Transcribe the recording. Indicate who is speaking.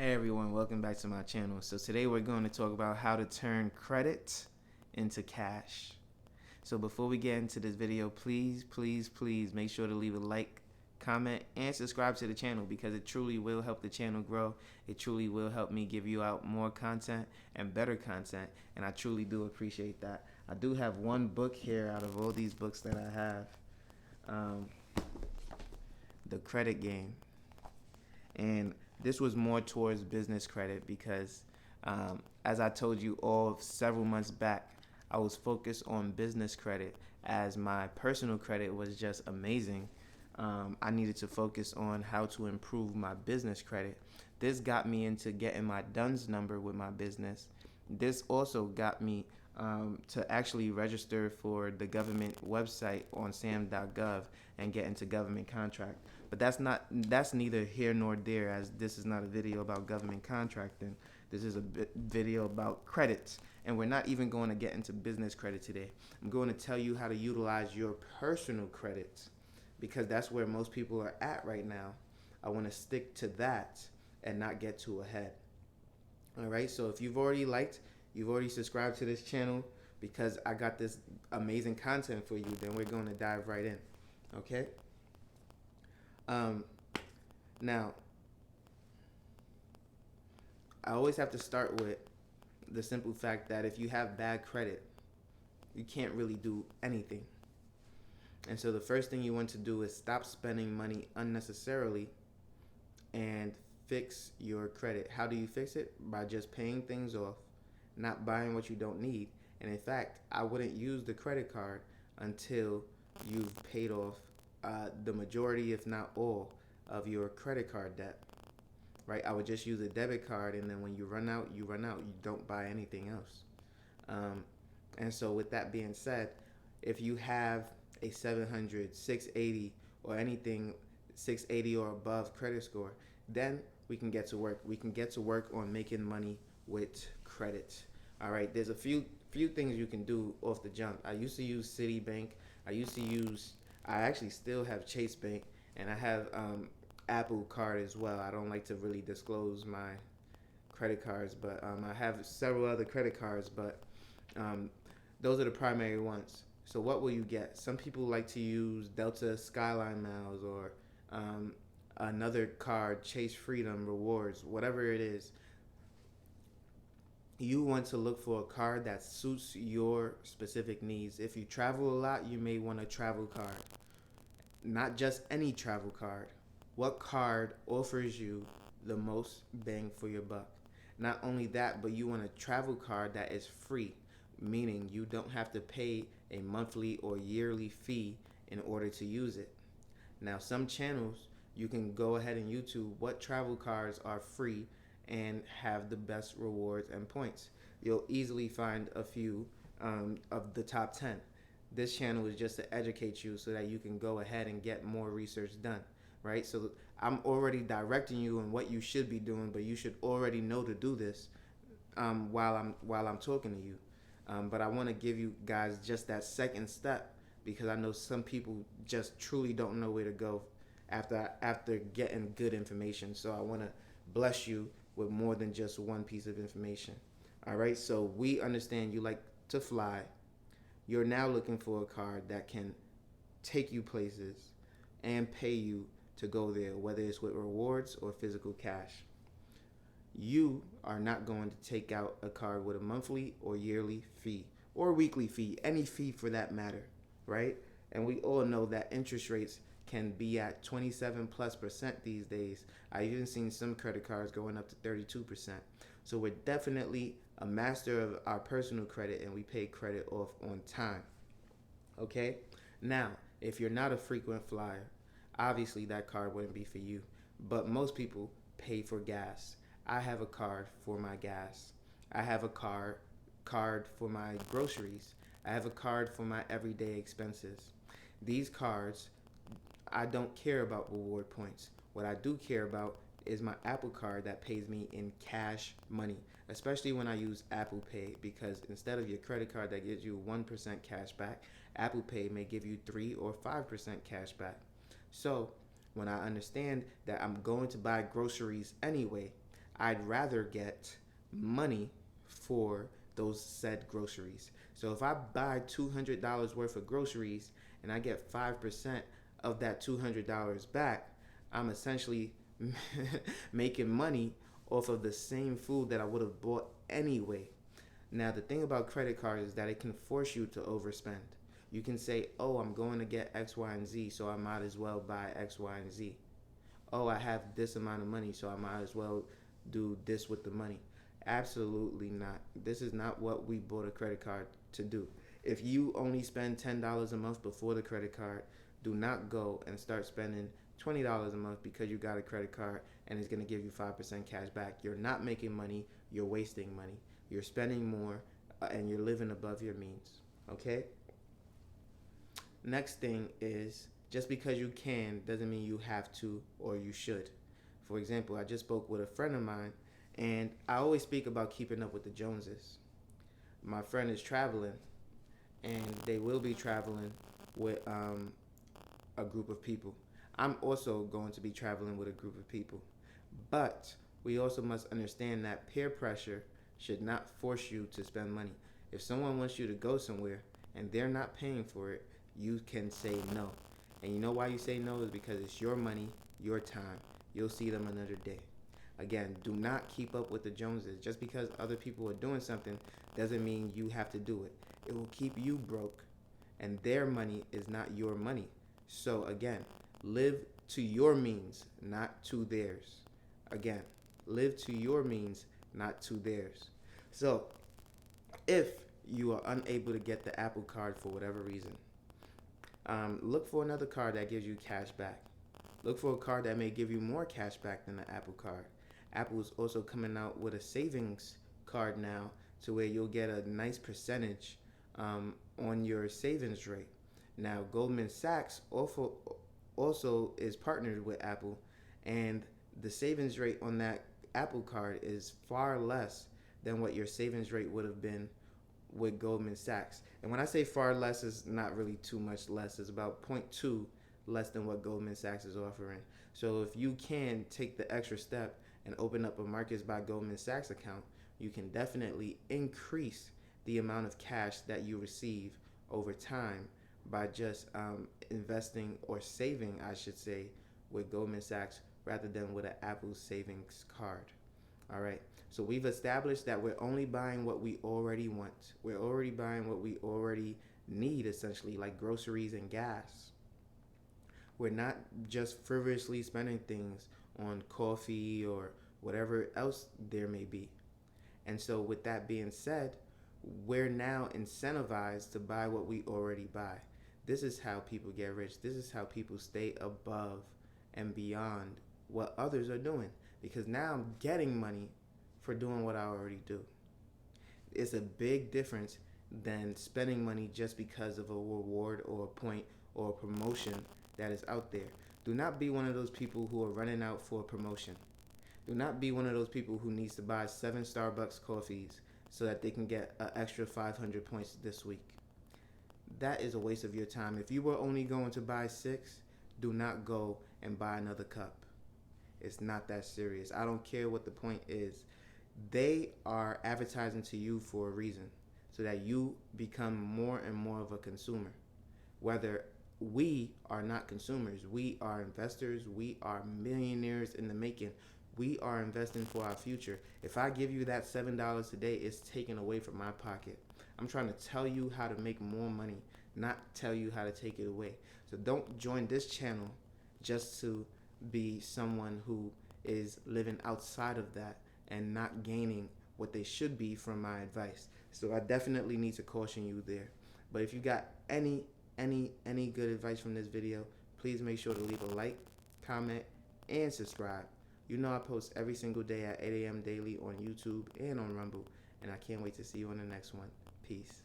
Speaker 1: Hey everyone, welcome back to my channel. So today we're going to talk about how to turn credit into cash. So before we get into this video, please make sure to leave a like, comment, and subscribe to the channel because it truly will help the channel grow. It truly will help me give you out more content and better content, and I truly do appreciate that. I do have one book here out of all these books that I have, The Credit Game. And this was more towards business credit because as I told you all several months back, I was focused on business credit as my personal credit was just amazing. I needed to focus on how to improve my business credit. This got me into getting my DUNS number with my business. This also got me to actually register for the government website on sam.gov and get into government contract. But that's neither here nor there, as this is not a video about government contracting. This is a video about credits, and we're not even going to get into business credit today. I'm going to tell you how to utilize your personal credits because that's where most people are at right now. I want to stick to that and not get too ahead. All right, so if you've already subscribed to this channel because I got this amazing content for you, then we're going to dive right in. Okay? Now, I always have to start with the simple fact that if you have bad credit, you can't really do anything. And so the first thing you want to do is stop spending money unnecessarily and fix your credit. How do you fix it? By just paying things off, not buying what you don't need. And in fact, I wouldn't use the credit card until you've paid off the majority, if not all, of your credit card debt. Right? I would just use a debit card, and then when you run out, you run out. You don't buy anything else. And so with that being said, if you have a 700, 680, or anything 680 or above credit score, then we can get to work. We can get to work on making money with credit. All right, there's a few things you can do off the jump. I used to use Citibank. I actually still have Chase Bank, and I have Apple Card as well. I don't like to really disclose my credit cards, but I have several other credit cards, but those are the primary ones. So what will you get? Some people like to use Delta Skyline Miles or another card, Chase Freedom Rewards, whatever it is. You want to look for a card that suits your specific needs. If you travel a lot, you may want a travel card. Not just any travel card. What card offers you the most bang for your buck? Not only that, but you want a travel card that is free, meaning you don't have to pay a monthly or yearly fee in order to use it. Now, some channels, you can go ahead and YouTube what travel cards are free and have the best rewards and points. You'll easily find a few of the top 10. This channel is just to educate you so that you can go ahead and get more research done, right? So I'm already directing you on what you should be doing, but you should already know to do this while I'm talking to you. But I want to give you guys just that second step because I know some people just truly don't know where to go after getting good information. So I want to bless you with more than just one piece of information. All right, so we understand you like to fly. You're now looking for a card that can take you places and pay you to go there, whether it's with rewards or physical cash. You are not going to take out a card with a monthly or yearly fee or weekly fee, any fee for that matter, right? And we all know that interest rates can be at 27+% these days. I've even seen some credit cards going up to 32%. So we're definitely a master of our personal credit, and we pay credit off on time. Okay? Now, if you're not a frequent flyer, obviously that card wouldn't be for you. But most people pay for gas. I have a card for my gas. I have a card for my groceries. I have a card for my everyday expenses. These cards, I don't care about reward points. What I do care about is my Apple Card that pays me in cash money, especially when I use Apple Pay, because instead of your credit card that gives you 1% cash back, Apple Pay may give you 3 or 5% cash back. So when I understand that I'm going to buy groceries anyway, I'd rather get money for those said groceries. So if I buy $200 worth of groceries and I get 5% of that $200 back, I'm essentially making money off of the same food that I would have bought anyway. Now, the thing about credit cards is that it can force you to overspend. You can say, oh, I'm going to get X, Y, and Z, so I might as well buy X, Y, and Z. Oh, I have this amount of money, so I might as well do this with the money. Absolutely not. This is not what we bought a credit card to do. If you only spend $10 a month before the credit card, do not go and start spending $20 a month because you got a credit card and it's going to give you 5% cash back. You're not making money, you're wasting money. You're spending more and you're living above your means. Okay? Next thing is, just because you can doesn't mean you have to or you should. For example, I just spoke with a friend of mine, and I always speak about keeping up with the Joneses. My friend is traveling, and they will be traveling with a group of people. I'm also going to be traveling with a group of people. But we also must understand that peer pressure should not force you to spend money. If someone wants you to go somewhere and they're not paying for it, you can say no. And you know why you say no is because it's your money, your time. You'll see them another day. Again, do not keep up with the Joneses. Just because other people are doing something doesn't mean you have to do it. It will keep you broke, and their money is not your money. So again, live to your means, not to theirs. Again, live to your means, not to theirs. So if you are unable to get the Apple Card for whatever reason, look for another card that gives you cash back. Look for a card that may give you more cash back than the Apple Card. Apple is also coming out with a savings card now to where you'll get a nice percentage on your savings rate. Now, Goldman Sachs also is partnered with Apple, and the savings rate on that Apple Card is far less than what your savings rate would have been with Goldman Sachs. And when I say far less, it's not really too much less. It's about zero point 0.2 less than what Goldman Sachs is offering. So if you can take the extra step and open up a Marcus by Goldman Sachs account, you can definitely increase the amount of cash that you receive over time by just investing or saving, I should say, with Goldman Sachs rather than with an Apple savings card. All right. So we've established that we're only buying what we already want. We're already buying what we already need, essentially, like groceries and gas. We're not just frivolously spending things on coffee or whatever else there may be. And so with that being said, we're now incentivized to buy what we already buy. This is how people get rich. This is how people stay above and beyond what others are doing. Because now I'm getting money for doing what I already do. It's a big difference than spending money just because of a reward or a point or a promotion that is out there. Do not be one of those people who are running out for a promotion. Do not be one of those people who needs to buy 7 Starbucks coffees so that they can get an extra 500 points this week. That is a waste of your time. If you were only going to buy 6, do not go and buy another cup. It's not that serious. I don't care what the point is. They are advertising to you for a reason, so that you become more and more of a consumer. Whether we are not consumers, we are investors, we are millionaires in the making. We are investing for our future. If I give you that $7 today, it's taken away from my pocket. I'm trying to tell you how to make more money, not tell you how to take it away. So don't join this channel just to be someone who is living outside of that and not gaining what they should be from my advice. So I definitely need to caution you there. But if you got any good advice from this video, please make sure to leave a like, comment, and subscribe. You know I post every single day at 8 a.m. daily on YouTube and on Rumble, and I can't wait to see you on the next one. Peace.